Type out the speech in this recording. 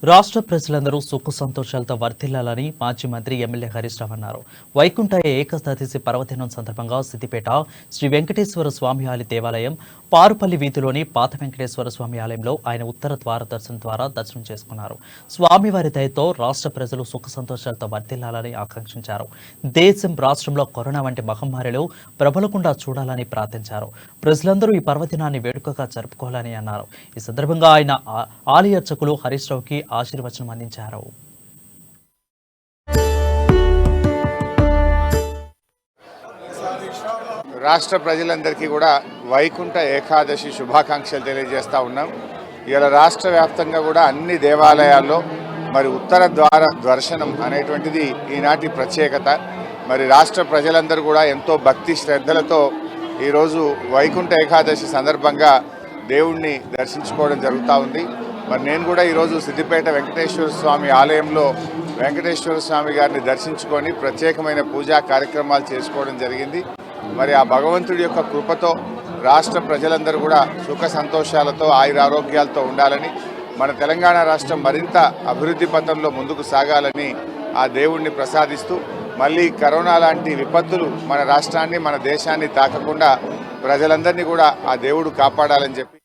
రాష్ట్ర ప్రజలందరూ సుఖ సంతోషాలతో వర్ధిల్లాలని మాజీ మంత్రి ఎమ్మెల్యే హరీష్ రావు అన్నారు. వైకుంఠ ఏకాదశి పర్వదినం సందర్భంగా సిద్దిపేట శ్రీ వెంకటేశ్వర స్వామి ఆలయ దేవాలయం పారుపల్లి వీధిలోని పాత వెంకటేశ్వర స్వామి ఆలయంలో ఆయన ఉత్తర ద్వార దర్శనం ద్వారా దర్శనం చేసుకున్నారు. స్వామివారి దయతో రాష్ట్ర ప్రజలు సుఖ సంతోషాలతో వర్ధిల్లాలని ఆకాంక్షించారు. దేశం రాష్ట్రంలో కరోనా వంటి మహమ్మారిలో ప్రబలకుండా చూడాలని ప్రార్థించారు. ప్రజలందరూ ఈ పర్వదినాన్ని వేడుకగా జరుపుకోవాలని అన్నారు. ఈ సందర్భంగా ఆయన ఆలయ అర్చకులు హరీష్ రావుకి ఆశీర్వచనం అందించారు. రాష్ట్ర ప్రజలందరికీ కూడా వైకుంఠ ఏకాదశి శుభాకాంక్షలు తెలియజేస్తూ ఉన్నాం. ఇలా రాష్ట్ర వ్యాప్తంగా కూడా అన్ని దేవాలయాల్లో మరి ఉత్తర ద్వార దర్శనం అనేటువంటిది ఈనాటి ప్రత్యేకత. మరి రాష్ట్ర ప్రజలందరూ కూడా ఎంతో భక్తి శ్రద్ధలతో ఈరోజు వైకుంఠ ఏకాదశి సందర్భంగా దేవుణ్ణి దర్శించుకోవడం జరుగుతూ ఉంది. మరి నేను కూడా ఈరోజు సిద్దిపేట వెంకటేశ్వర స్వామి ఆలయంలో వెంకటేశ్వర స్వామి గారిని దర్శించుకొని ప్రత్యేకమైన పూజా కార్యక్రమాలు చేసుకోవడం జరిగింది. మరి ఆ భగవంతుడి యొక్క కృపతో రాష్ట్ర ప్రజలందరూ కూడా సుఖ సంతోషాలతో ఆయురారోగ్యాలతో ఉండాలని, మన తెలంగాణ రాష్ట్రం మరింత అభివృద్ధి పథంలో ముందుకు సాగాలని ఆ దేవుణ్ణి ప్రసాదిస్తూ మళ్ళీ కరోనా లాంటి విపత్తులు మన రాష్ట్రాన్ని మన దేశాన్ని తాకకుండా ప్రజలందరినీ కూడా ఆ దేవుడు కాపాడాలని చెప్పి